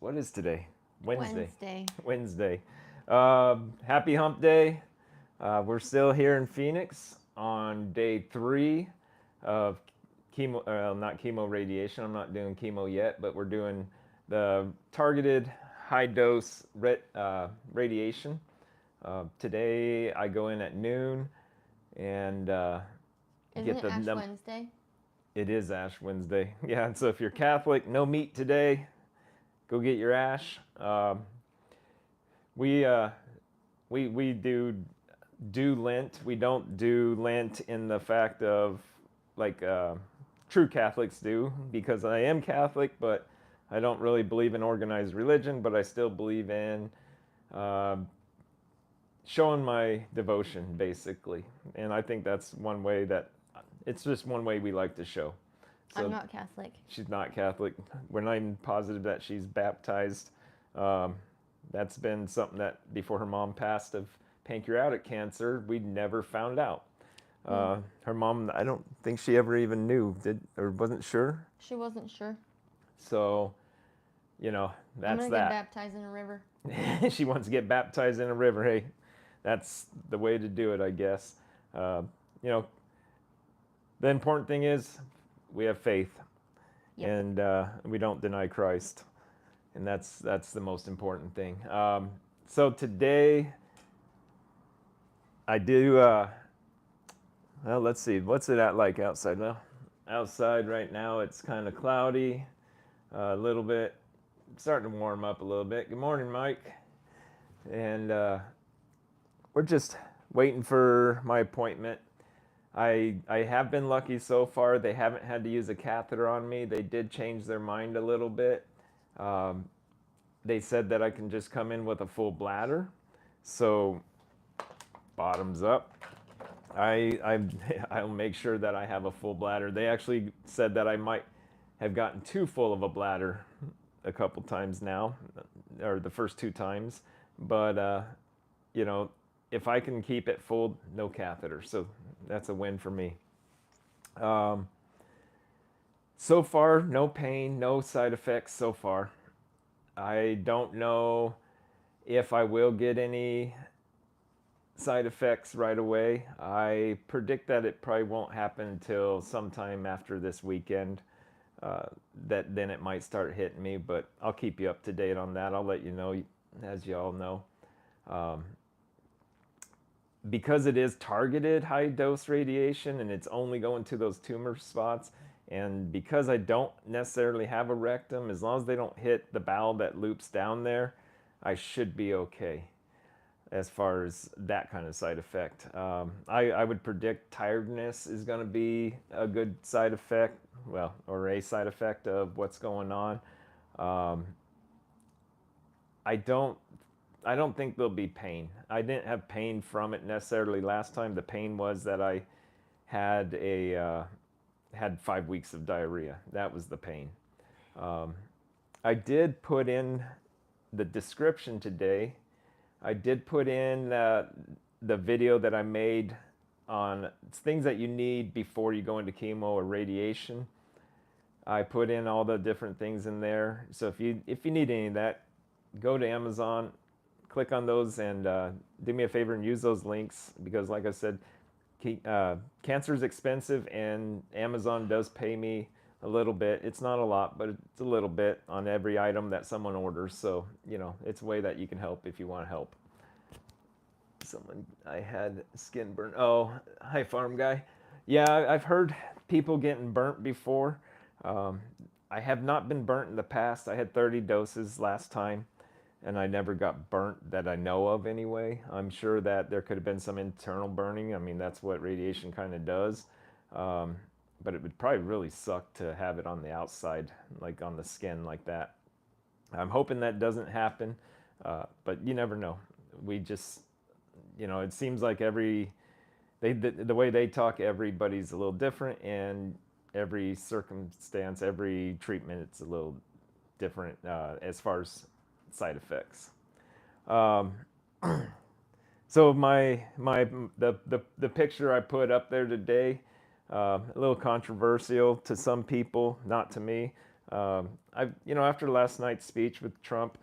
What is today? Wednesday. Wednesday. Wednesday. Happy Hump Day. We're still here in Phoenix on day 3 of chemo, not chemo radiation. I'm not doing chemo yet, but we're doing the targeted high dose radiation. Today I go in at noon and Isn't get it Ash Wednesday? it is Ash Wednesday. Yeah, and so if you're Catholic, no meat today. Go get your ash. We uh, we do Lent. We don't do Lent in the fact of like true Catholics do, because I am Catholic, but I don't really believe in organized religion. But I still believe in uh, showing my devotion, basically. And I think that's one way that it's just one way we like to show. I'm So not Catholic. she's not Catholic. We're not even positive that she's baptized. Um, that's been something that before her mom passed of pancreatic cancer, we never found out. Hmm. Her mom, I don't think she ever even knew, did or wasn't sure. She wasn't sure. So, I'm that's gonna get that. baptized in a river. She wants to get baptized in a river. Hey, that's the way to do it, I guess. Uh, you know, the important thing is we have faith, Yep. and we don't deny Christ, and that's the most important thing. So today I do. Well, let's see. What's it at like outside? Well, outside right now it's kind of cloudy, a little bit, starting to warm up a little bit. Good morning, Mike. And we're just waiting for my appointment. I have been lucky so far. They haven't had to use a catheter on me. They did change their mind a little bit. Um, they said that I can just come in with a full bladder. So bottoms up. I'll make sure that I have a full bladder. They actually said that I might have gotten too full of a bladder a couple times now, or the first 2 times. But you know, if I can keep it full, no catheter. So that's a win for me. Um, so far, no pain, no side effects so far. I don't know if I will get any side effects right away. I predict that it probably won't happen until sometime after this weekend. Uh, that then it might start hitting me, but I'll keep you up to date on that. I'll let you know, as you all know. Um, because it is targeted high dose radiation and it's only going to those tumor spots, and because I don't necessarily have a rectum, as long as they don't hit the bowel that loops down there, I should be okay as far as that kind of side effect. I would predict tiredness is going to be a good side effect, well, or a side effect of what's going on. Um, I don't I don't think there'll be pain. I didn't have pain from it necessarily last time. The pain was that I had had 5 weeks of diarrhea. That was the pain. Um, I did put in the description today. I did put in the video that I made on things that you need before you go into chemo or radiation. I put in all the different things in there. So if you need any of that, go to Amazon, click on those, and do me a favor and use those links, because, like I said, cancer is expensive, and Amazon does pay me a little bit. It's not a lot, but it's a little bit on every item that someone orders. So it's a way that you can help if you want to help. Someone I had skin burn. Oh, hi, farm guy. Yeah, I've heard people getting burnt before. Um, I have not been burnt in the past. I had 30 doses last time, and I never got burnt that I know of anyway. I'm sure that there could have been some internal burning. I mean, that's what radiation kind of does. Um, but it would probably really suck to have it on the outside, like on the skin, like that. I'm hoping that doesn't happen, but you never know. We just, it seems like the way they talk, everybody's a little different, and every circumstance, every treatment, it's a little different as far as side effects. Um, so the picture I put up there today, a little controversial to some people, not to me. After last night's speech with Trump,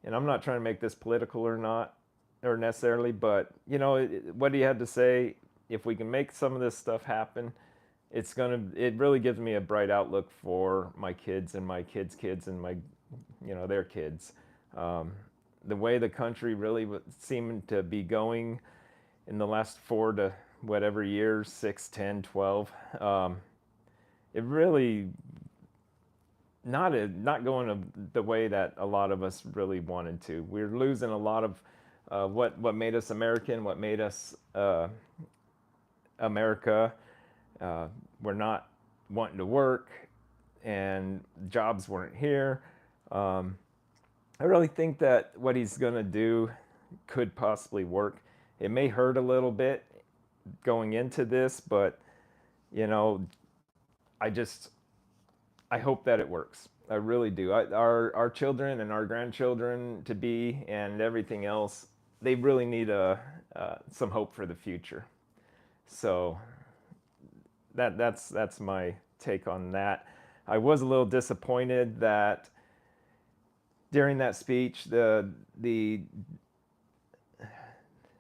and I'm not trying to make this political or not, or necessarily, but what he had to say, if we can make some of this stuff happen, it really gives me a bright outlook for my kids and my kids' kids and their kids. Um, the way the country really seemed to be going in the last 4 to whatever years, 6, 10, 12, it really not going the way that a lot of us really wanted to. We're losing a lot of what made us American, what made us America. Uh, we're not wanting to work, and jobs weren't here. Um, I really think that what he's going to do could possibly work. It may hurt a little bit going into this, but you know, I just I hope that it works. I really do. Our children and our grandchildren to be and everything else, they really need some hope for the future. So that's my take on that. I was a little disappointed that during that speech, the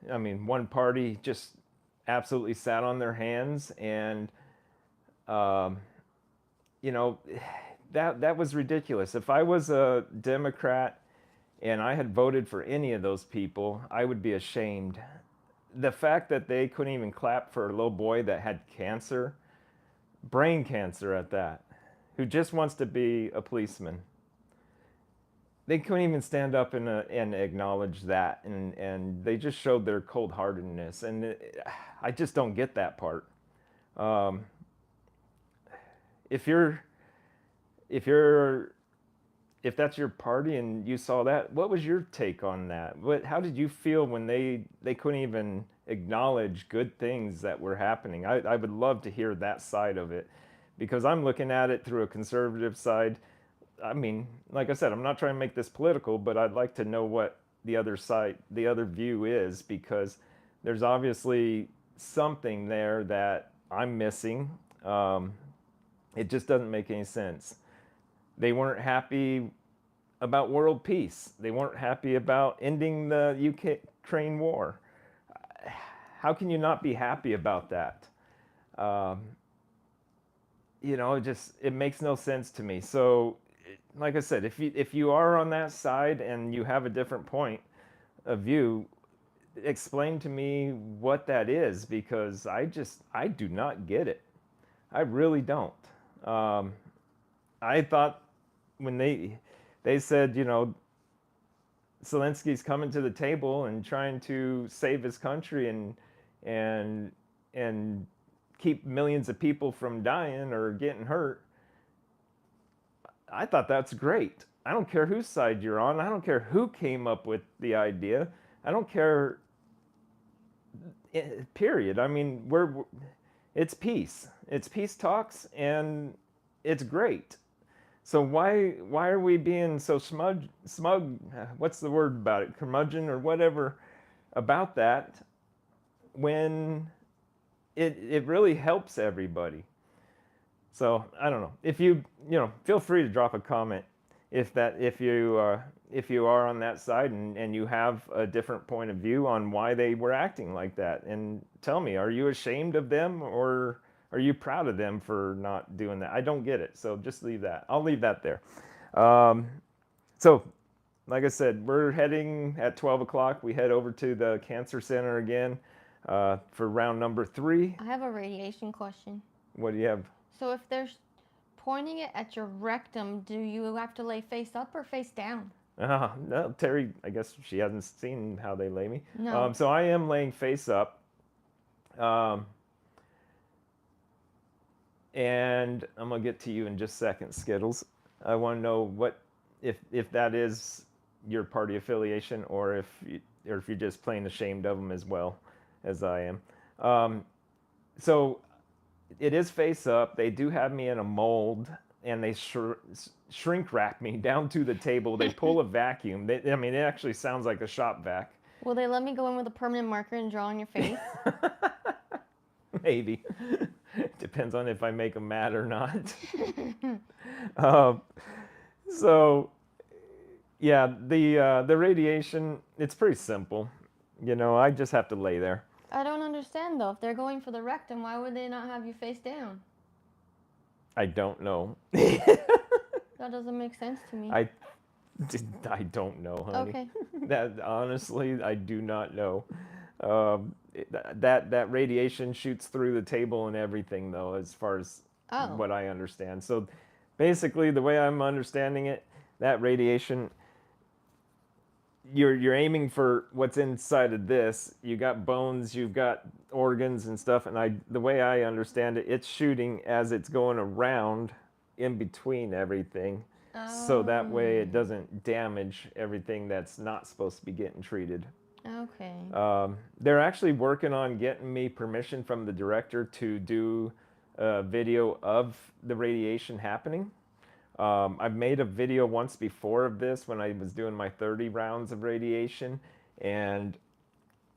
one party just absolutely sat on their hands, and um, you know, that was ridiculous. If I was a Democrat and I had voted for any of those people, I would be ashamed. The fact that they couldn't even clap for a little boy that had cancer, brain cancer at that, who just wants to be a policeman. They couldn't even stand up and acknowledge that, and they just showed their cold-heartedness, and I just don't get that part. Um, if you're if you're if that's your party and you saw that, what was your take on that? How did you feel when they couldn't even acknowledge good things that were happening? I would love to hear that side of it, because I'm looking at it through a conservative side. I mean, like I said, I'm not trying to make this political, but I'd like to know what the other side, the other view is, because there's obviously something there that I'm missing. Um, it just doesn't make any sense. They weren't happy about world peace. They weren't happy about ending the Ukraine war. How can you not be happy about that? Um, it makes no sense to me. So, like I said, if you are on that side and you have a different point of view, explain to me what that is, because I do not get it. I really don't. Um, I thought when they said, Zelensky's coming to the table and trying to save his country and and keep millions of people from dying or getting hurt, I thought that's great. I don't care whose side you're on. I don't care who came up with the idea. I don't care. Period. I mean, it's peace. It's peace talks, and it's great. So why are we being so smug? What's the word about it? Curmudgeon or whatever about that, when it really helps everybody. So I don't know. If feel free to drop a comment if you are on that side, and you have a different point of view on why they were acting like that, and tell me, are you ashamed of them, or are you proud of them for not doing that? I don't get it. So just leave that. I'll leave that there. Um, so like I said, we're heading at 12 o'clock. We head over to the cancer center again for round number 3. I have a radiation question. What do you have? So if they're pointing it at your rectum, do you have to lay face up or face down? No, Terry, I guess she hasn't seen how they lay me. No. So I am laying face up. And I'm going to get to you in just a second, Skittles. I want to know if that is your party affiliation, or if you're just plain ashamed of them as well as I am. So it is face up. They do have me in a mold, and they shrink wrap me down to the table. They pull a vacuum. It actually sounds like a shop vac. Will they let me go in with a permanent marker and draw on your face? Maybe. Depends on if I make them mad or not. um, So yeah, the radiation, it's pretty simple. I just have to lay there. I don't understand though. If they're going for the rectum, why would they not have you face down? I don't know. That doesn't make sense to me. I I don't know, honey. Okay. That honestly, I do not know. That radiation shoots through the table and everything, though, as far as Oh. what I understand. So, basically, the way I'm understanding it, that radiation, you're aiming for what's inside of this. You got bones, you've got organs and stuff, and the way I understand it, it's shooting as it's going around in between everything, so that way it Um. doesn't damage everything that's not supposed to be getting treated. Okay. They're actually working on getting me permission from the director to do a video of the radiation happening. I've made a video once before of this when I was doing my 30 rounds of radiation, and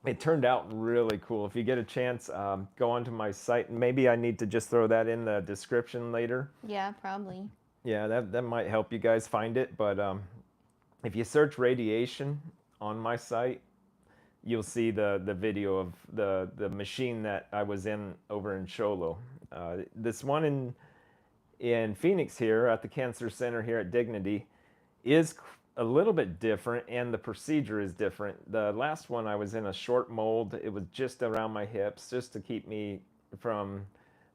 it turned out really cool. If you get a chance, go onto my site, and maybe I need to just throw that in the description later. Yeah, probably. Yeah, that might help you guys find it. But if you search radiation on my site, you'll see the video of the machine that I was in over in Sholo. This one in Phoenix here at the Cancer Center here at Dignity is a little bit different, and the procedure is different. The last one I was in a short mold. It was just around my hips, just to keep me from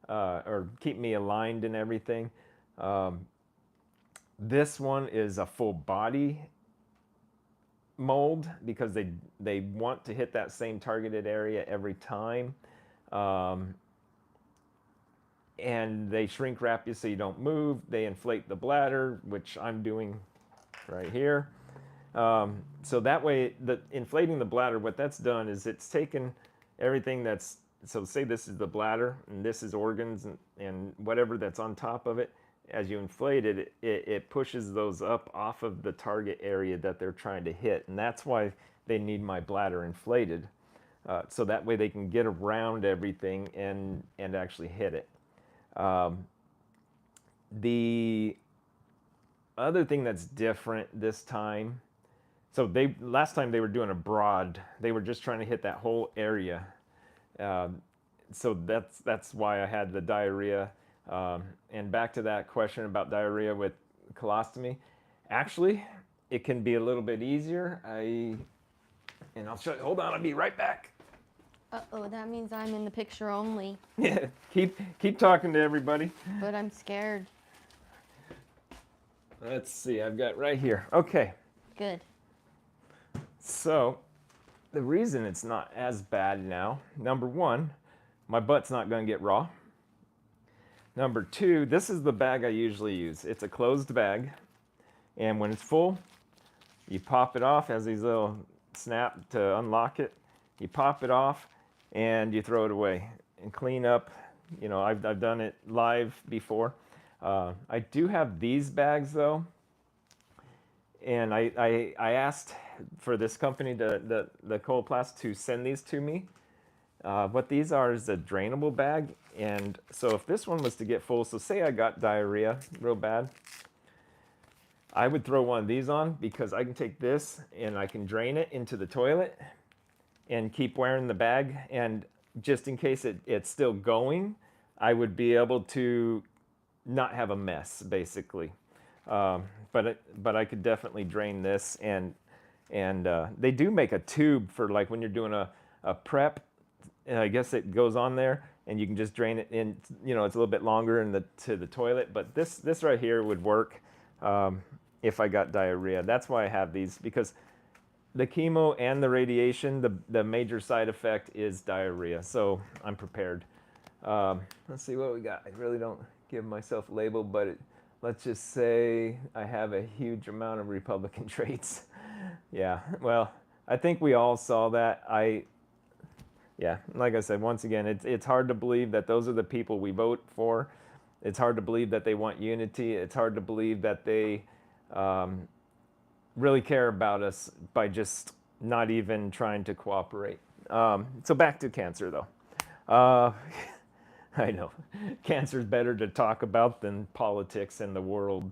or keep me aligned and everything. Um, this one is a full body mold because they want to hit that same targeted area every time. Um, and they shrink wrap you so you don't move. They inflate the bladder, which I'm doing right here. So that way, the inflating the bladder, what that's done is it's taken everything that's, so say this is the bladder and this is organs and whatever that's on top of it. As you inflate it, it pushes those up off of the target area that they're trying to hit, and that's why they need my bladder inflated, so that way they can get around everything and actually hit it. Um, the other thing that's different this time, so they last time they were doing a broad, they were just trying to hit that whole area. Um, so that's why I had the diarrhea. And back to that question about diarrhea with colostomy, actually, it can be a little bit easier. And I'll show you. Hold on, I'll be right back. Uh-oh, that means I'm in the picture only. Yeah, keep talking to everybody. But I'm scared. Let's see, I've got right here. Okay, Good. so the reason it's not as bad now, number one, my butt's not going to get raw. Number two, this is the bag I usually use. It's a closed bag, and when it's full, you pop it off, has these little snap to unlock it. You pop it off, and you throw it away and clean up. I've done it live before. I do have these bags though, and I asked for this company, the Coloplast, to send these to me. What these are is a drainable bag, and so if this one was to get full, so say I got diarrhea real bad, I would throw one of these on because I can take this and I can drain it into the toilet and keep wearing the bag, and just in case it's still going, I would be able to not have a mess basically. But I could definitely drain this, and they do make a tube for like when you're doing a prep. And I guess it goes on there, and you can just drain it in. It's a little bit longer to the toilet, but this right here would work if I got diarrhea. That's why I have these, because the chemo and the radiation, the major side effect is diarrhea. So I'm prepared. Let's see what we got. I really don't give myself a label, but let's just say I have a huge amount of Republican traits. Yeah, well, I think we all saw that. Yeah, like I said, once again, it's hard to believe that those are the people we vote for. It's hard to believe that they want unity. It's hard to believe that they really care about us by just not even trying to cooperate. So back to cancer, though. Uh, I know cancer is better to talk about than politics in the world.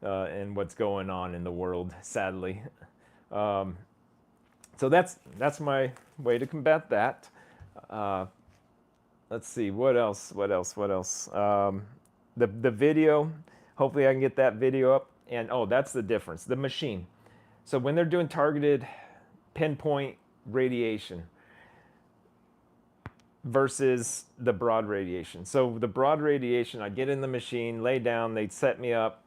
and what's going on in the world, sadly. Um, so that's my way to combat that. Uh, let's see, what else? What else? What else? The video. Hopefully, I can get that video up. And oh, that's the difference. The machine. So when they're doing targeted pinpoint radiation versus the broad radiation. So the broad radiation, I get in the machine, lay down, they set me up.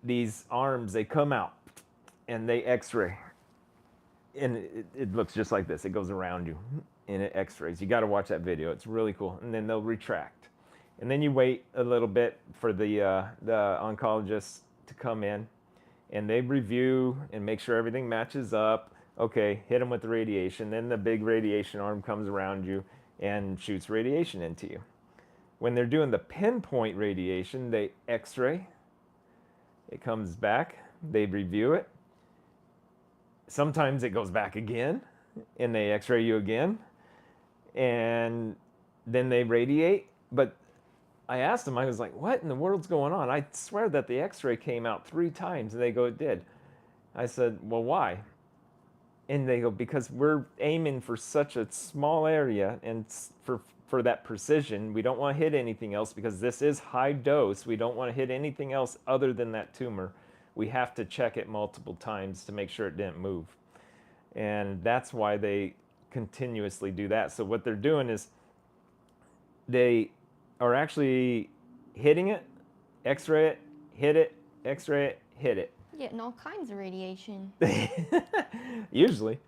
These arms, they come out and they X-ray, and it looks just like this. It goes around you and it X-rays. You got to watch that video. It's really cool. And then they'll retract, and then you wait a little bit for the oncologist to come in, and they review and make sure everything matches up. Okay, hit them with the radiation. Then the big radiation arm comes around you and shoots radiation into you. When they're doing the pinpoint radiation, they X-ray. It comes back. They review it. Sometimes it goes back again, and they X-ray you again, and then they radiate. But I asked them, I was like, what in the world's going on? I swear that the X-ray came out 3 times, and they go, it did. I said, well, why? And they go, because we're aiming for such a small area, and for that precision, we don't want to hit anything else because this is high dose. We don't want to hit anything else other than that tumor. We have to check it multiple times to make sure it didn't move. And that's why they continuously do that. So what they're doing is they are actually hitting it, X-ray it, hit it, X-ray it, hit it. Getting all kinds of radiation. usually.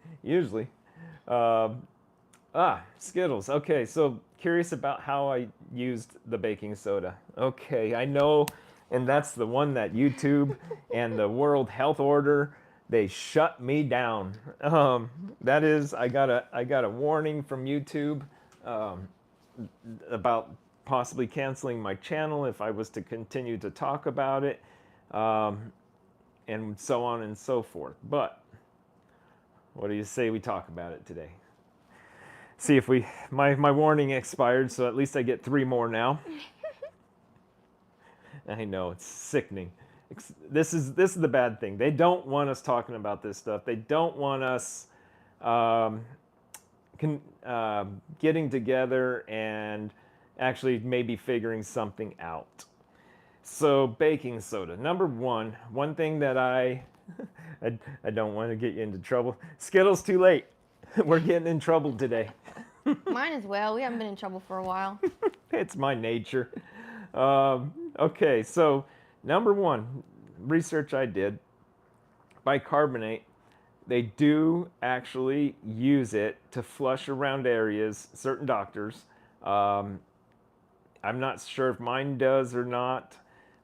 Skittles. Okay, so curious about how I used the baking soda. Okay, I know, and that's the one that YouTube and the World Health Order, they shut me down. That is, I got a warning from YouTube about possibly canceling my channel if I was to continue to talk about it, and so on and so forth. But what do you say we talk about it today? See if my warning expired, so at least I get 3 more now. I know, it's sickening. This is the bad thing. They don't want us talking about this stuff. They don't want us getting together and actually maybe figuring something out. So baking soda. Number one thing that I don't want to get you into trouble. Skittles, too late. We're getting in trouble today. Mine as well. We haven't been in trouble for a while. It's my nature. Okay, so number 1, research I did, bicarbonate, they do actually use it to flush around areas, certain doctors. I'm not sure if mine does or not,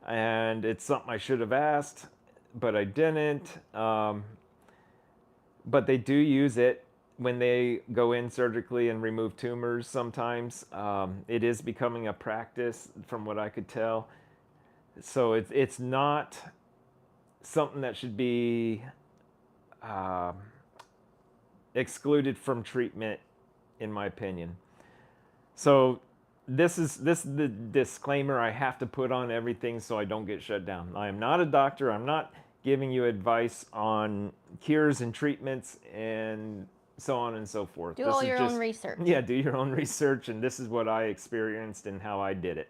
and it's something I should have asked, but I didn't. But they do use it when they go in surgically and remove tumors sometimes. It is becoming a practice from what I could tell. So it's not something that should be excluded from treatment, in my opinion. So this is the disclaimer I have to put on everything so I don't get shut down. I am not a doctor. I'm not giving you advice on cures and treatments and so on and so forth. Do all your own research. Yeah, do your own research, and this is what I experienced and how I did it.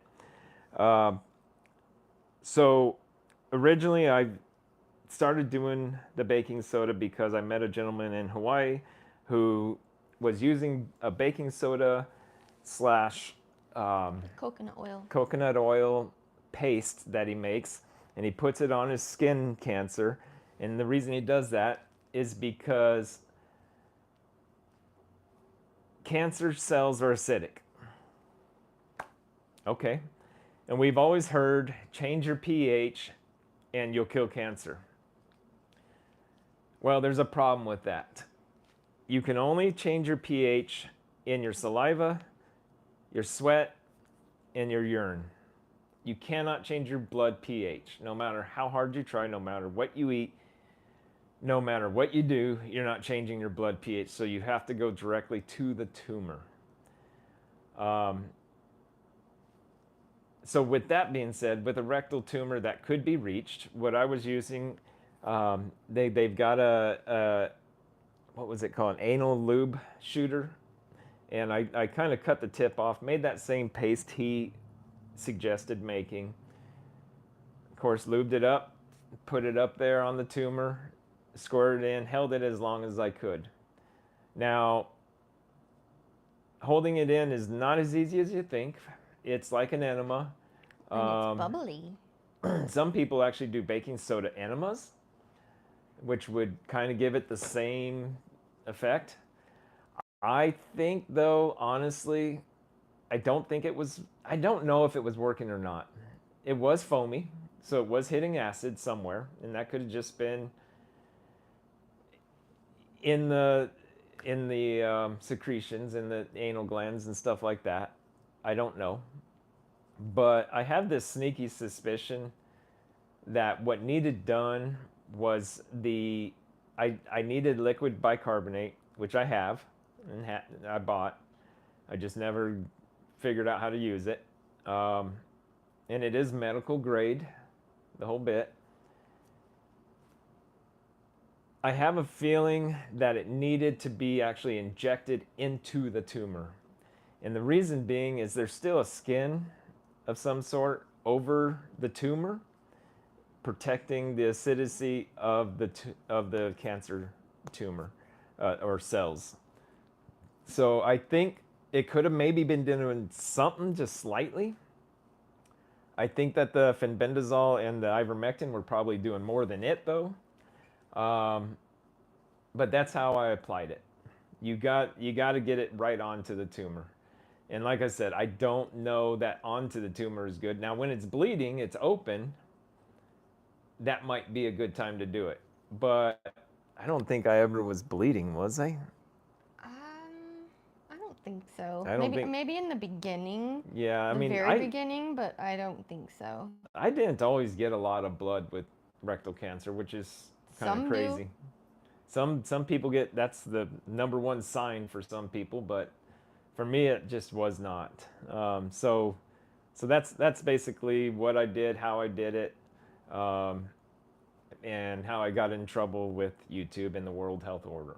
So originally I started doing the baking soda because I met a gentleman in Hawaii who was using a baking soda slash coconut oil paste that he makes, and he puts it on his skin cancer. And the reason he does that is because cancer cells are acidic. Okay. And we've always heard, change your pH and you'll kill cancer. Well, there's a problem with that. You can only change your pH in your saliva, your sweat, and your urine. You cannot change your blood pH. No matter how hard you try, no matter what you eat, no matter what you do, you're not changing your blood pH. So you have to go directly to the tumor. So with that being said, with a rectal tumor that could be reached, what I was using, they've got a what was it called, an anal lube shooter, and I kind of cut the tip off, made that same paste he suggested making. Of course, lubed it up, put it up there on the tumor, squirted it in, held it as long as I could. Now, holding it in is not as easy as you think. It's like an enema. And it's Um, bubbly. some people actually do baking soda enemas, which would kind of give it the same effect. I think, though, honestly, I don't know if it was working or not. It was foamy, so it was hitting acid somewhere, and that could have just been in the secretions in the anal glands and stuff like that. I don't know, but I have this sneaky suspicion that what needed done was I needed liquid bicarbonate, which I have and I bought. I just never figured out how to use it, and it is medical grade, the whole bit. I have a feeling that it needed to be actually injected into the tumor. And the reason being is there's still a skin of some sort over the tumor, protecting the acidity of the cancer tumor or cells. So I think it could have maybe been doing something just slightly. I think that the fenbendazole and the ivermectin were probably doing more than it though. Um, but that's how I applied it. You got to get it right onto the tumor. And like I said, I don't know that onto the tumor is good. Now, when it's bleeding, it's open, that might be a good time to do it. But I don't think I ever was bleeding, was I? I don't think so. I don't think. Maybe in the beginning, Yeah, I the mean, very beginning, but I don't think so. I didn't always get a lot of blood with rectal cancer, which is kind of Some do. crazy. Some people get, that's the number one sign for some people, but for me it just was not. So that's basically what I did, how I did it, um, and how I got in trouble with YouTube and the World Health Order,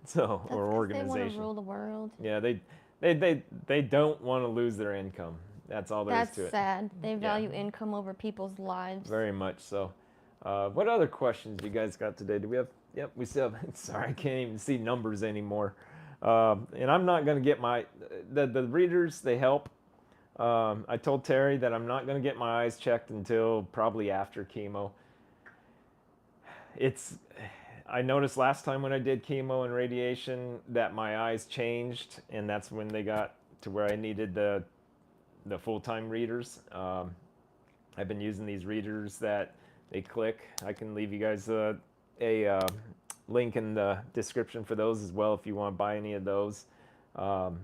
so That's or because they want to organization. rule the world. Yeah, they don't want to lose their income. That's all there is That's to it. sad. They Yeah, value income over people's lives. very much so. What other questions you guys got today? Do we have? Yep, we still have. Sorry, I can't even see numbers anymore. And I'm not going to get the readers. They help. I told Terry that I'm not going to get my eyes checked until probably after chemo. It's I noticed last time when I did chemo and radiation that my eyes changed, and that's when they got to where I needed the full time readers. I've been using these readers that they click. I can leave you guys a link in the description for those as well if you want to buy any of those. Um,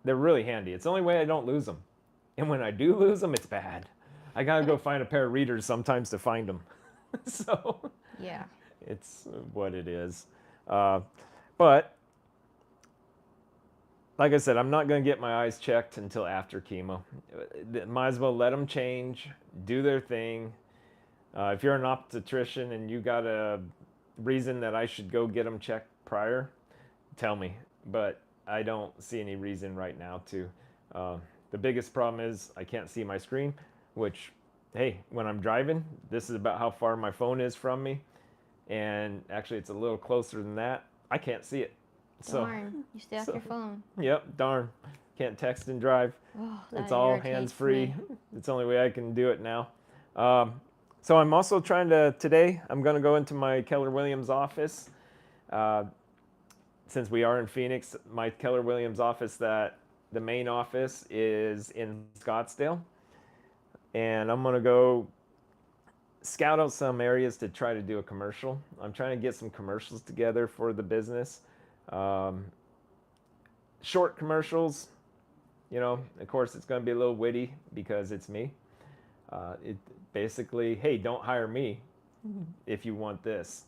they're really handy. It's the only way I don't lose them. And when I do lose them, it's bad. I gotta go find a pair of readers sometimes to find them. So Yeah. it's what it is. Uh, but like I said, I'm not going to get my eyes checked until after chemo. Might as well let them change, do their thing. If you're an obstetrician and you got a reason that I should go get them checked prior, tell me. But I don't see any reason right now to. The biggest problem is I can't see my screen, which, hey, when I'm driving, this is about how far my phone is from me. And actually, it's a little closer than that. I can't see it. So, Darn. You stay off so your phone. yep, darn. Can't text and drive. Oh, It's that all hands irritates free. me. It's the only way I can do it now. So I'm also trying to, today, I'm going to go into my Keller Williams office. Uh, since we are in Phoenix, my Keller Williams office, that the main office is in Scottsdale. And I'm going to go scout out some areas to try to do a commercial. I'm trying to get some commercials together for the business. Um, short commercials, of course, it's going to be a little witty because it's me. It basically, hey, don't hire me if you want this.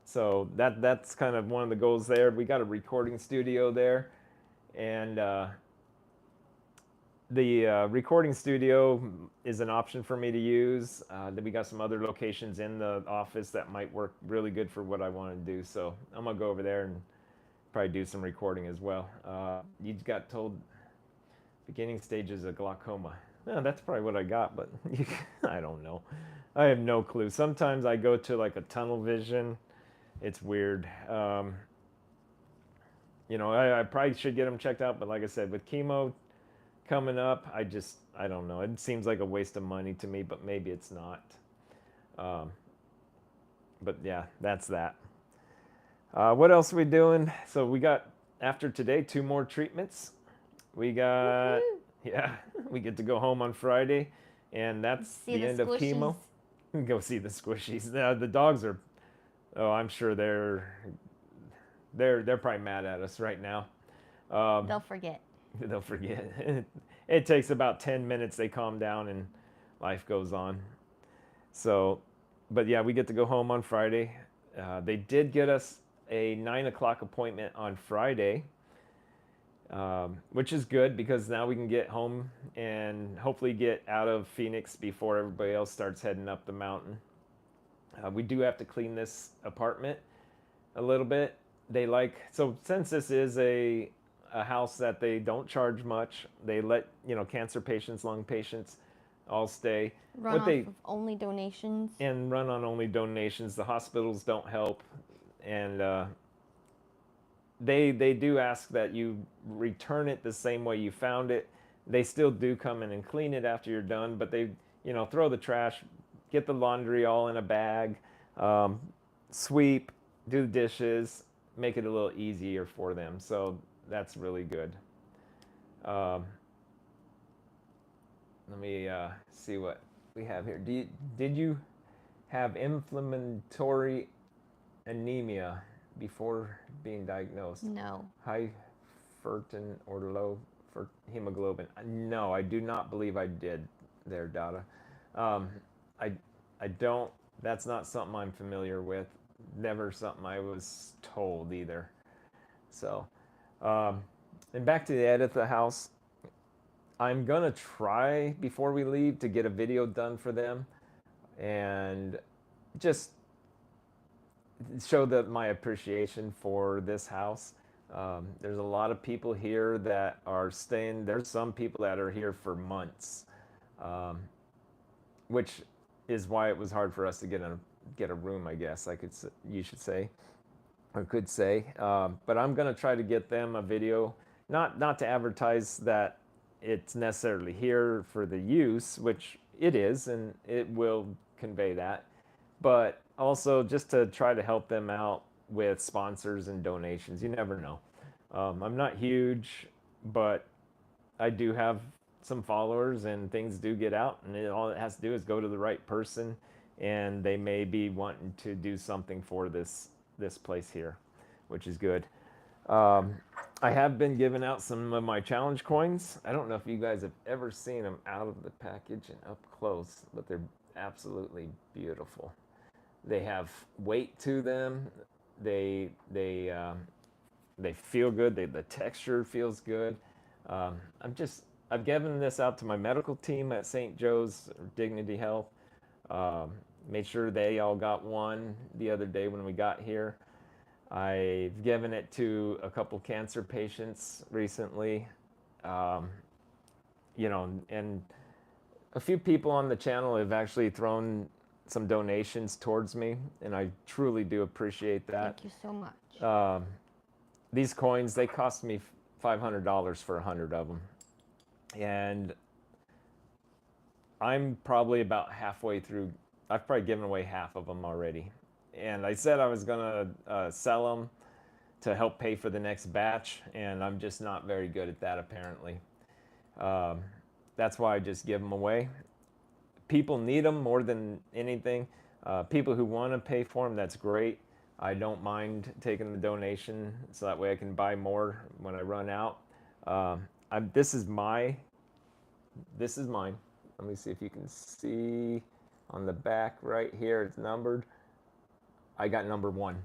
So that's kind of one of the goals there. We got a recording studio there, and The recording studio is an option for me to use. Then we got some other locations in the office that might work really good for what I want to do. So I'm gonna go over there and probably do some recording as well. You got told beginning stages of glaucoma. That's probably what I got, but I don't know. I have no clue. Sometimes I go to like a tunnel vision. It's weird. I probably should get them checked out, but like I said, with chemo coming up, I don't know. It seems like a waste of money to me, but maybe it's not. Um, but yeah, that's that. What else are we doing? So we got, after today, 2 more treatments. We got, Woohoo! yeah, we get to go home on Friday, and that's See the the end of squishies. chemo. Go see the squishies. The dogs are, oh, I'm sure they're probably mad at us right now. Um, They'll forget. they'll forget. It takes about 10 minutes. They calm down and life goes on. So, but yeah, we get to go home on Friday. They did get us a 9 o'clock appointment on Friday, which is good because now we can get home and hopefully get out of Phoenix before everybody else starts heading up the mountain. We do have to clean this apartment a little bit. So since this is a house that they don't charge much, they let cancer patients, lung patients, all stay. Run What off they of only donations. and run on only donations. The hospitals don't help, and they do ask that you return it the same way you found it. They still do come in and clean it after you're done, but they throw the trash, get the laundry all in a bag, um, sweep, do the dishes, make it a little easier for them. So that's really good. Um, Let me see what we have here. Did you have inflammatory anemia before being diagnosed? No. High ferritin or low hemoglobin? No, I do not believe I did there, Dada. Um, I, I don't, that's not something I'm familiar with. Never something I was told either. So, um, and back to the Editha house. I'm gonna try before we leave to get a video done for them and just show my appreciation for this house. There's a lot of people here that are staying. There's some people that are here for months, um, which is why it was hard for us to get a room. I guess you should say or could say. But I'm gonna try to get them a video, not to advertise that it's necessarily here for the use, which it is, and it will convey that, but also just to try to help them out with sponsors and donations. You never know. I'm not huge, but I do have some followers, and things do get out, and all it has to do is go to the right person, and they may be wanting to do something for this place here, which is good. Um, I have been giving out some of my challenge coins. I don't know if you guys have ever seen them out of the package and up close, but they're absolutely beautiful. They have weight to them. They they um, they feel good. The texture feels good. Um, I've given this out to my medical team at St. Joe's Dignity Health. Um, Made sure they all got one the other day when we got here. I've given it to a couple cancer patients recently, um, and a few people on the channel have actually thrown some donations towards me, and I truly do appreciate that. Thank you so much. Um, these coins, they cost me $500 for 100 of them, and I'm probably about halfway through. I've probably given away half of them already, and I said I was gonna sell them to help pay for the next batch, and I'm just not very good at that apparently. Um, that's why I just give them away. People need them more than anything. People who want to pay for them, that's great. I don't mind taking the donation so that way I can buy more when I run out. Um, this is mine. Let me see if you can see on the back right here. It's numbered. I got number 1.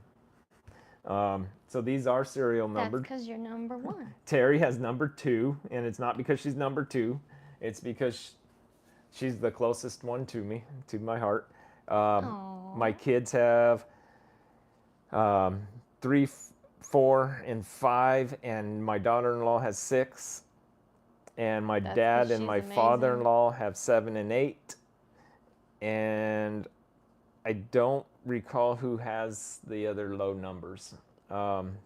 So these are serial That's numbered. because you're number one. Terry has number 2, and it's not because she's number 2. It's because she's the closest one to me, to my heart. Um, my Oh, kids have um, three, 4, and 5, and my daughter-in-law has 6, and my that's because dad and she's my amazing. father-in-law have 7 and 8, and I don't recall who has the other low numbers.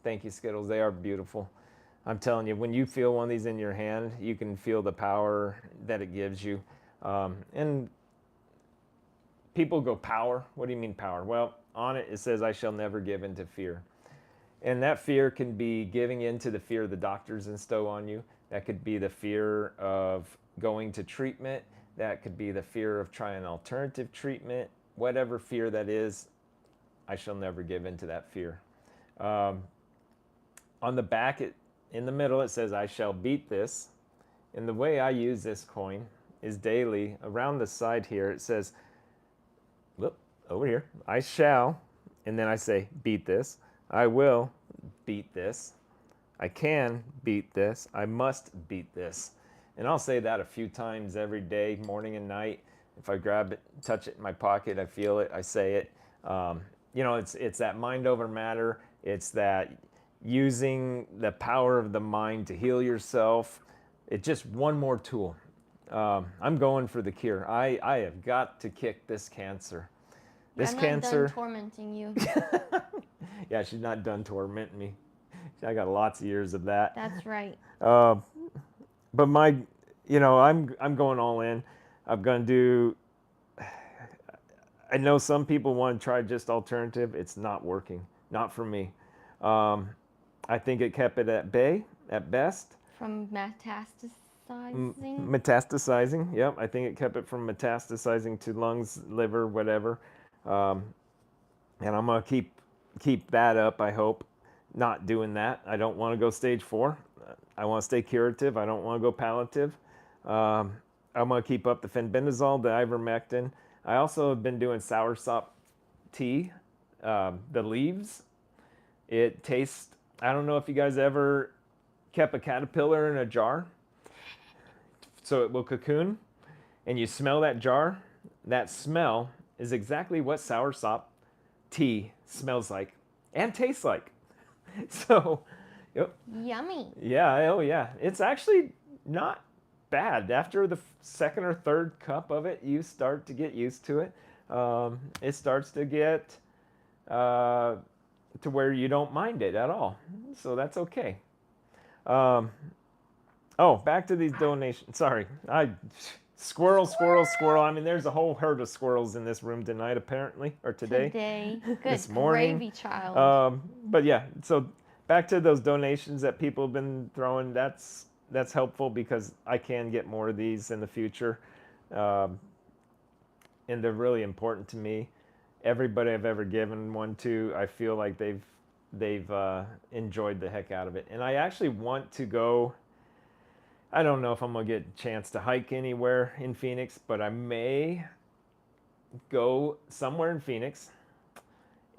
Thank you, Skittles. They are beautiful. I'm telling you, when you feel one of these in your hand, you can feel the power that it gives you. And people go, power? What do you mean power? Well, on it, it says, I shall never give in to fear. And that fear can be giving in to the fear the doctors instill on you. That could be the fear of going to treatment. That could be the fear of trying alternative treatment. Whatever fear that is, I shall never give in to that fear. Um, on the back, in the middle, it says, I shall beat this. And the way I use this coin is daily. Around the side here, it says, whoop, over here, I shall, and then I say, beat this. I will beat this. I can beat this. I must beat this. And I'll say that a few times every day, morning and night. If I grab it, touch it in my pocket, I feel it, I say it. Um, it's that mind over matter. It's that using the power of the mind to heal yourself. It's just one more tool. I'm going for the cure. I have got to kick this cancer. This I'm not done cancer, tormenting you. yeah, she's not done tormenting me. I got lots of years of that. That's right. Uh, but I'm going all in. I'm going to do. I know some people want to try just alternative. It's not working. Not for me. Um, I think it kept it at bay at best. From metastasizing. Metastasizing. Yep, I think it kept it from metastasizing to lungs, liver, whatever. Um, and I'm gonna keep that up. I hope. Not doing that. I don't want to go stage 4. I want to stay curative. I don't want to go palliative. Um, I'm gonna keep up the fenbendazole, the ivermectin. I also have been doing soursop tea, the leaves. It tastes. I don't know if you guys ever kept a caterpillar in a jar, so it will cocoon, and you smell that jar. That smell is exactly what soursop tea smells like and tastes like. So, yep, Yummy. yeah, oh yeah, it's actually not bad. After the second or third cup of it, you start to get used to it. It starts to get uh, to where you don't mind it at all. So that's okay. Um, oh, back to these donations. Sorry, squirrel, squirrel, squirrel. I mean, there's a whole herd of squirrels in this room tonight, apparently, or today, Today. this Good morning. gravy, child. But yeah, so back to those donations that people have been throwing. That's helpful because I can get more of these in the future, um, and they're really important to me. Everybody I've ever given one to, I feel like they've enjoyed the heck out of it. And I actually want to go. I don't know if I'm gonna get a chance to hike anywhere in Phoenix, but I may go somewhere in Phoenix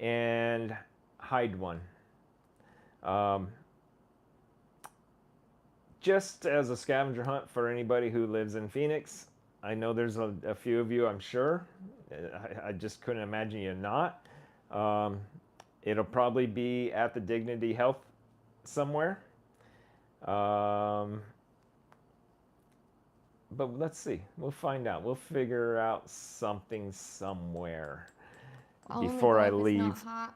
and hide one. Um, just as a scavenger hunt for anybody who lives in Phoenix. I know there's a few of you, I'm sure. I just couldn't imagine you not. Um, it'll probably be at the Dignity Health somewhere. Um, but let's see. We'll find out. We'll figure out something somewhere I'll only before go I if it's not leave. hot.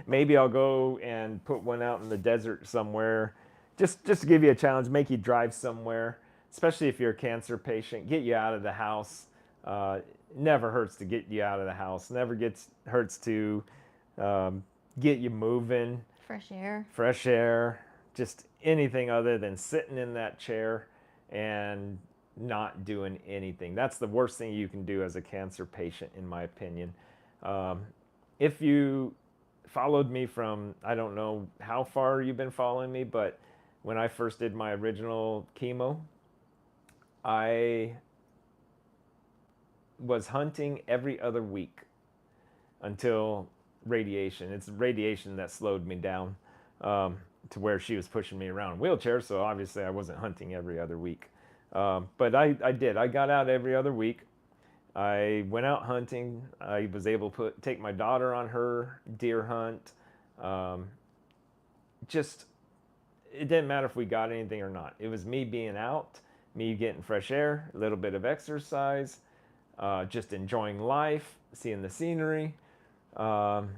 Maybe I'll go and put one out in the desert somewhere. Just to give you a challenge, make you drive somewhere, especially if you're a cancer patient. Get you out of the house. Uh, never hurts to get you out of the house. Never hurts to um, get you moving. Fresh air. Fresh air. Just anything other than sitting in that chair and not doing anything. That's the worst thing you can do as a cancer patient, in my opinion. Um, if you followed me from, I don't know how far you've been following me, but when I first did my original chemo, I was hunting every other week until radiation. It's radiation that slowed me down to where she was pushing me around in a wheelchair, so obviously I wasn't hunting every other week. But I did. I got out every other week. I went out hunting. I was able to take my daughter on her deer hunt. Um, just it didn't matter if we got anything or not. It was me being out, me getting fresh air, a little bit of exercise, just enjoying life, seeing the scenery. Um,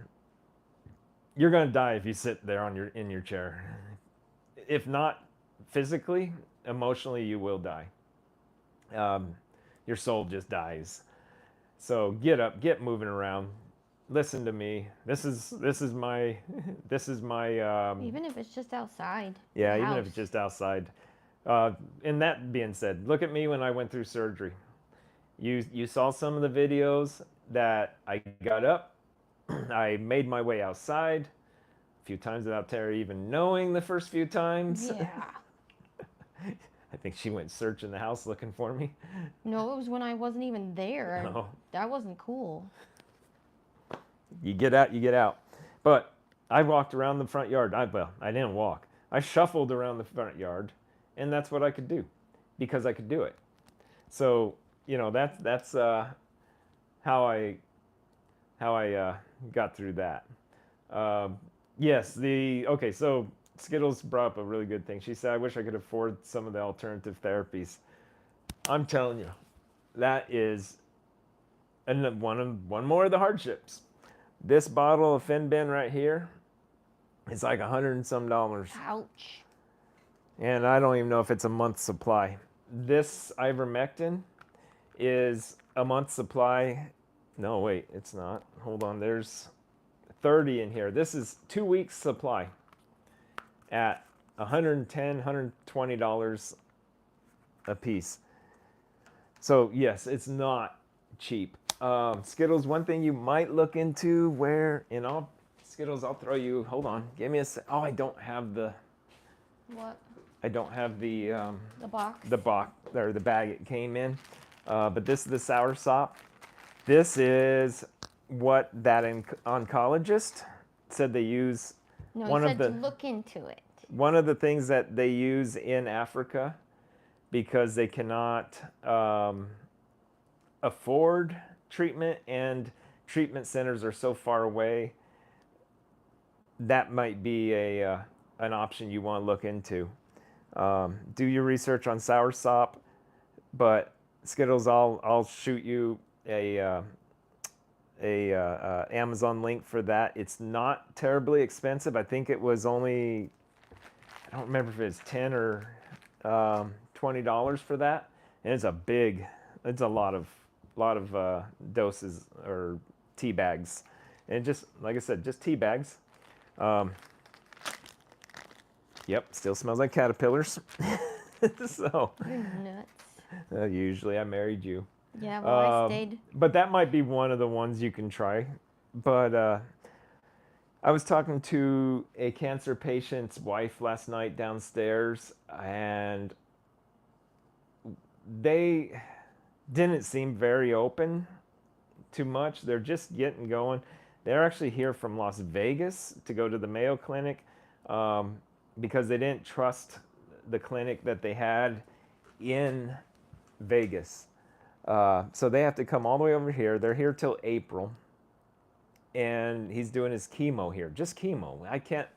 you're gonna die if you sit there on your in your chair. If not physically, emotionally, you will die. Um, your soul just dies. So get up, get moving around. Listen to me. This is my this is my Even if it's just outside the yeah. Even if it's house. just outside. Uh, and that being said, look at me when I went through surgery. You saw some of the videos that I got up. I made my way outside a few times without Terry even knowing the first few times. Yeah. I think she went searching the house looking for me. No, it was when I wasn't even there. No, That wasn't cool. you get out, you get out. But I walked around the front yard. I didn't walk. I shuffled around the front yard, and that's what I could do, because I could do it. So that's how I got through that. Um, yes, the okay. So Skittles brought up a really good thing. She said, "I wish I could afford some of the alternative therapies." I'm telling you, that is one more of the hardships. This bottle of Finbin right here is like $100 and some dollars, Ouch. and I don't even know if it's a month's supply. This ivermectin is a month's supply. No, wait, it's not. Hold on, there's 30 in here. This is 2 weeks supply at $110, $120 a piece. So yes, it's not cheap. Skittles, one thing you might look into where in all Skittles, I'll throw you. Hold on, give me a sec. Oh, I don't have the. What? I don't have The box? the box or the bag it came in. But this is the sour sop. This is what that oncologist said they use. No, he One of said to the look into it. one of the things that they use in Africa because they cannot afford treatment and treatment centers are so far away. That might be an option you want to look into. Do your research on soursop, but Skittles, I'll shoot you a Amazon link for that. It's not terribly expensive. I think it was only, I don't remember if it was $10 or $20 for that, and it's a lot of doses or tea bags, and just like I said, just tea bags. Um, yep, still smells like caterpillars. So You're nuts. usually I married you. Yeah, well, I stayed. But that might be one of the ones you can try. But I was talking to a cancer patient's wife last night downstairs, and they didn't seem very open too much. They're just getting going. They're actually here from Las Vegas to go to the Mayo Clinic because they didn't trust the clinic that they had in Vegas. So they have to come all the way over here. They're here till April, and he's doing his chemo here. Just chemo. I can't.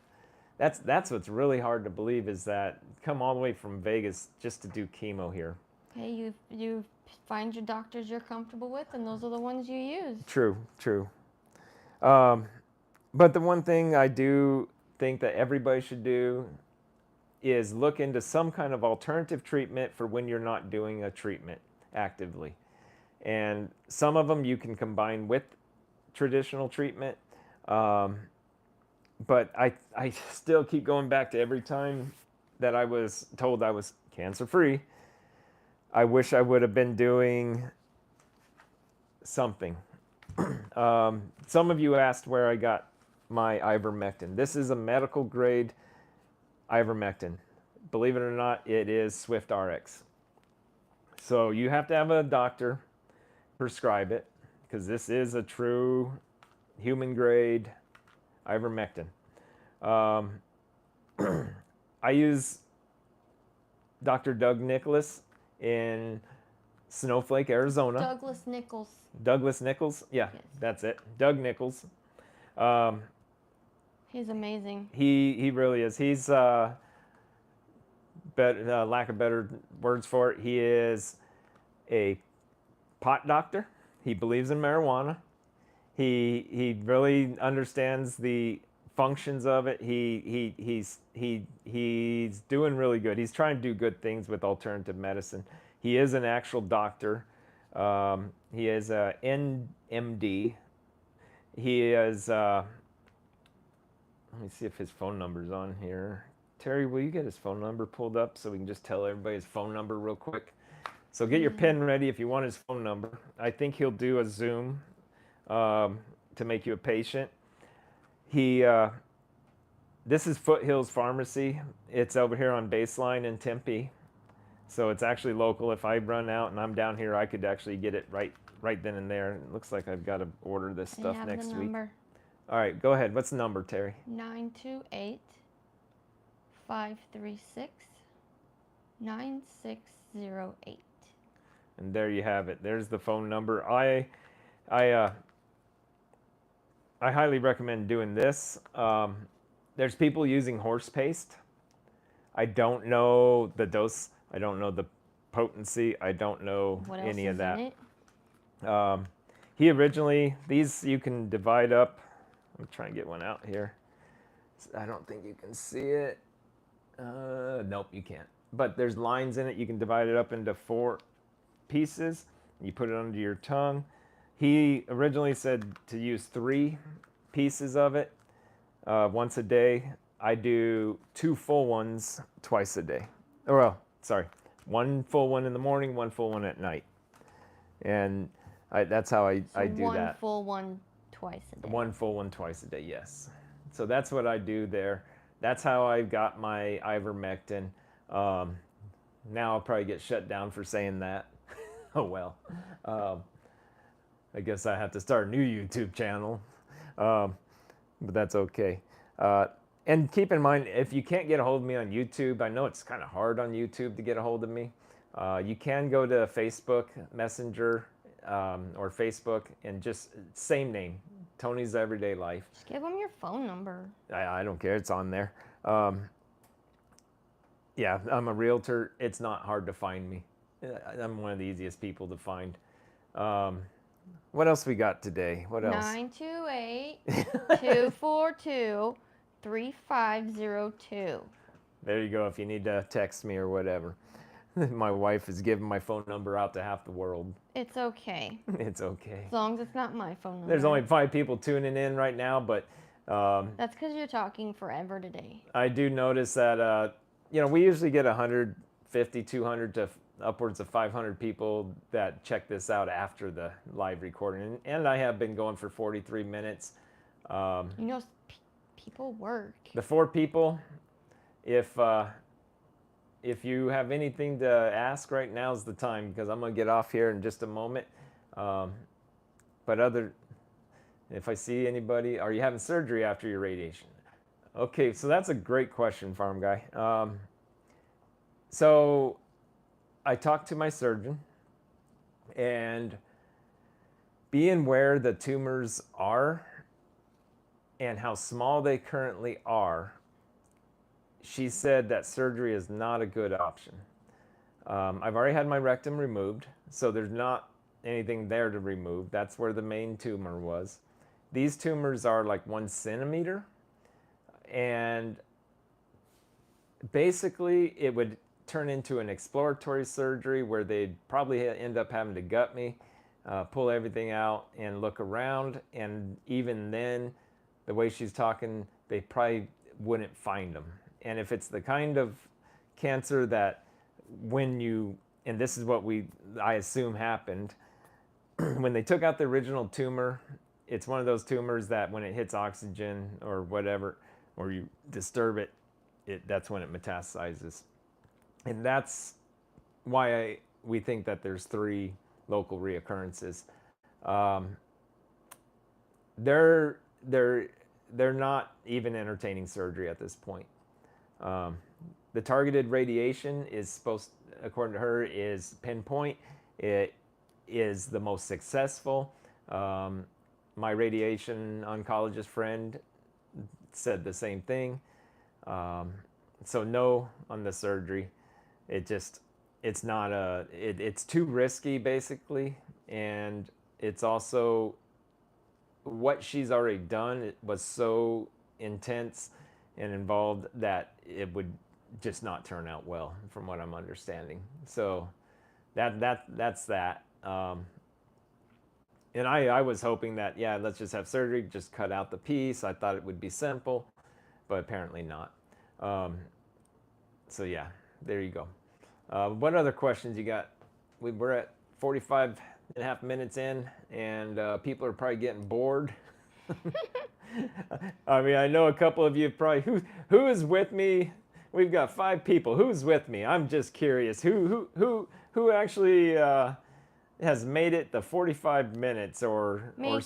That's what's really hard to believe is that come all the way from Vegas just to do chemo here. Hey, you find your doctors you're comfortable with, and those are the ones you use. True, true. But the one thing I do think that everybody should do is look into some kind of alternative treatment for when you're not doing a treatment actively. And some of them you can combine with traditional treatment. But I still keep going back to every time that I was told I was cancer free. I wish I would have been doing something. Some of you asked where I got my ivermectin. This is a medical grade ivermectin. Believe it or not, it is Swift RX. So you have to have a doctor prescribe it because this is a true human grade ivermectin. I use Dr. Doug Nicholas. in Snowflake, Arizona. Douglas Nichols. Douglas Nichols, yeah, Yes. that's it. Doug Nichols. Um, He's amazing. he really is. He's lack of better words for it. He is a pot doctor. He believes in marijuana. He really understands the functions of it. He's doing really good. He's trying to do good things with alternative medicine. He is an actual doctor. He is a NMD. He is. Let me see if his phone number's on here. Terry, will you get his phone number pulled up so we can just tell everybody his phone number real quick? So get your pen ready if you want his phone number. I think he'll do a Zoom to make you a patient. This is Foothills Pharmacy. It's over here on Baseline in Tempe, so it's actually local. If I run out and I'm down here, I could actually get it right then and there. It looks like I've got to order this They stuff have next the week. number. All right, go ahead. What's the number, Terry? 928-536-9608. And there you have it. There's the phone number. I highly recommend doing this. There's people using horse paste. I don't know the dose. I don't know the potency. I don't know What else any is of that. in it? He originally, these you can divide up. I'm trying to get one out here. I don't think you can see it. Nope, you can't. But there's lines in it. You can divide it up into 4 pieces. You put it under your tongue. He originally said to use 3 pieces of it once a day. I do 2 full ones twice a day. Or, well, sorry, 1 full one in the morning, 1 full one at night. And that's how I do one that. full one twice a day. 1 full one twice a day, yes. So that's what I do there. That's how I got my ivermectin. Now I'll probably get shut down for saying that. Oh well. I guess I have to start a new YouTube channel. But that's okay. And keep in mind, if you can't get a hold of me on YouTube, I know it's kind of hard on YouTube to get a hold of me. You can go to Facebook Messenger or Facebook and just same name, Tony's Everyday Life. Just give them your phone number. I don't care. It's on there. Yeah, I'm a realtor. It's not hard to find me. I'm one of the easiest people to find. What else we got today? What else? 928-242-3502. There you go. If you need to text me or whatever. My wife is giving my phone number out to half the world. It's okay. It's okay. As long as it's not my phone number. There's only 5 people tuning in right now, but That's because you're talking forever today. I do notice that we usually get 150, 200 to upwards of 500 people that check this out after the live recording, and I have been going for 43 minutes. People work. The 4 people, if you have anything to ask right now is the time, because I'm gonna get off here in just a moment. But if I see anybody, are you having surgery after your radiation? Okay, so that's a great question, farm guy. So I talked to my surgeon, and being where the tumors are and how small they currently are, she said that surgery is not a good option. I've already had my rectum removed, so there's not anything there to remove. That's where the main tumor was. These tumors are like 1 centimeter, and basically it would turn into an exploratory surgery where they'd probably end up having to gut me, pull everything out and look around, and even then, the way she's talking, they probably wouldn't find them. And if it's the kind of cancer that and this is what I assume happened, when they took out the original tumor, it's one of those tumors that when it hits oxygen or whatever, or you disturb it, that's when it metastasizes. And that's why we think that there's 3 local reoccurrences. They're not even entertaining surgery at this point. The targeted radiation is supposed, according to her, is pinpoint. It is the most successful. My radiation oncologist friend said the same thing. So no on the surgery. It's not it's too risky basically, and it's also what she's already done. It was so intense and involved that it would just not turn out well, from what I'm understanding. So that's that. And I was hoping that, yeah, let's just have surgery, just cut out the piece. I thought it would be simple, but apparently not. So yeah, there you go. What other questions you got? We're at 45 and a half minutes in, and people are probably getting bored. I mean, I know a couple of you probably, who is with me? We've got 5 people. Who's with me? I'm just curious. Who actually has made it the 45 minutes Me.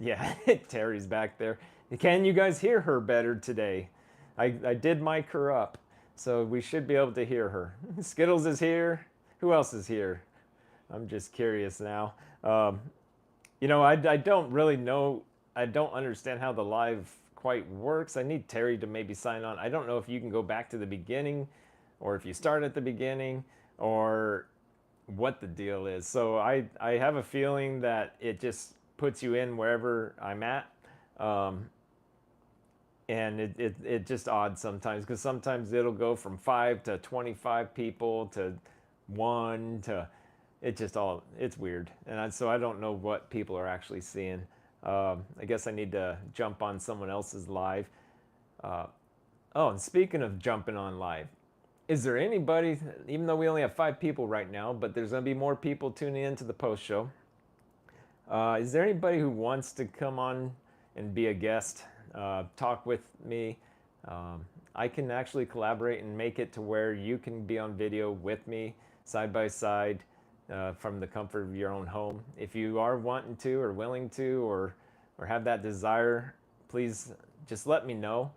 yeah, Terry's back there. Can you guys hear her better today? I did mic her up, so we should be able to hear her. Skittles is here. Who else is here? I'm just curious now. I don't really know. I don't understand how the live quite works. I need Terry to maybe sign on. I don't know if you can go back to the beginning, or if you start at the beginning, or what the deal is. So I have a feeling that it just puts you in wherever I'm at. And it just odd sometimes, because sometimes it'll go from 5 to 25 people to 1 to, it's weird. And so I don't know what people are actually seeing. I guess I need to jump on someone else's live. Oh, and speaking of jumping on live, is there anybody, even though we only have 5 people right now, but there's going to be more people tuning into the post show. Is there anybody who wants to come on and be a guest, talk with me? I can actually collaborate and make it to where you can be on video with me side by side, from the comfort of your own home. If you are wanting to, or willing to, or have that desire, please just let me know.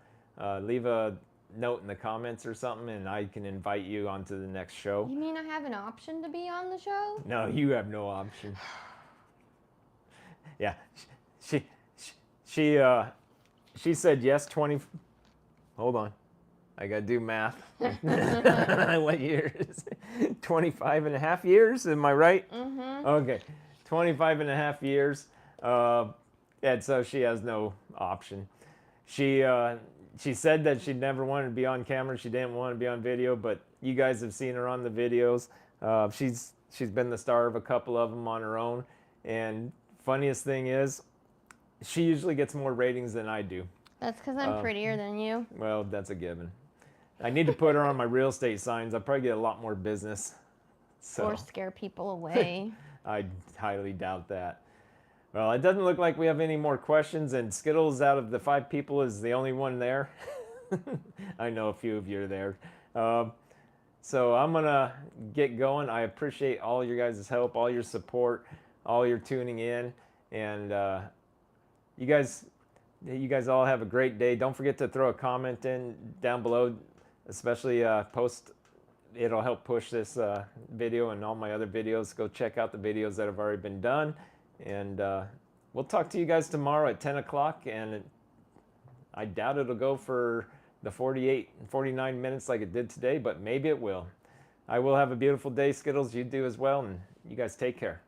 Leave a note in the comments or something, and I can invite you onto the next show. You mean I have an option to be on the show? No, you have no option. Yeah, she she she said yes. 20. Hold on, I gotta do math. What years? 25 and a half years. Am I right? Mm-hmm. Okay, 25 and a half years. And so she has no option. She said that she never wanted to be on camera. She didn't want to be on video, but you guys have seen her on the videos. She's been the star of a couple of them on her own. And funniest thing is, she usually gets more ratings than I do. That's because I'm prettier than you. Well, that's a given. I need to put her on my real estate signs. I'll probably get a lot more business. So Or scare people away. I highly doubt that. Well, it doesn't look like we have any more questions, and Skittles, out of the 5 people, is the only one there. I know a few of you are there. So I'm going to get going. I appreciate all your guys' help, all your support, all your tuning in. And you guys all have a great day. Don't forget to throw a comment in down below, especially post. It'll help push this video and all my other videos. Go check out the videos that have already been done. And we'll talk to you guys tomorrow at 10 o'clock. And I doubt it'll go for the 48 and 49 minutes like it did today, but maybe it will. I will have a beautiful day, Skittles. You do as well. And you guys take care.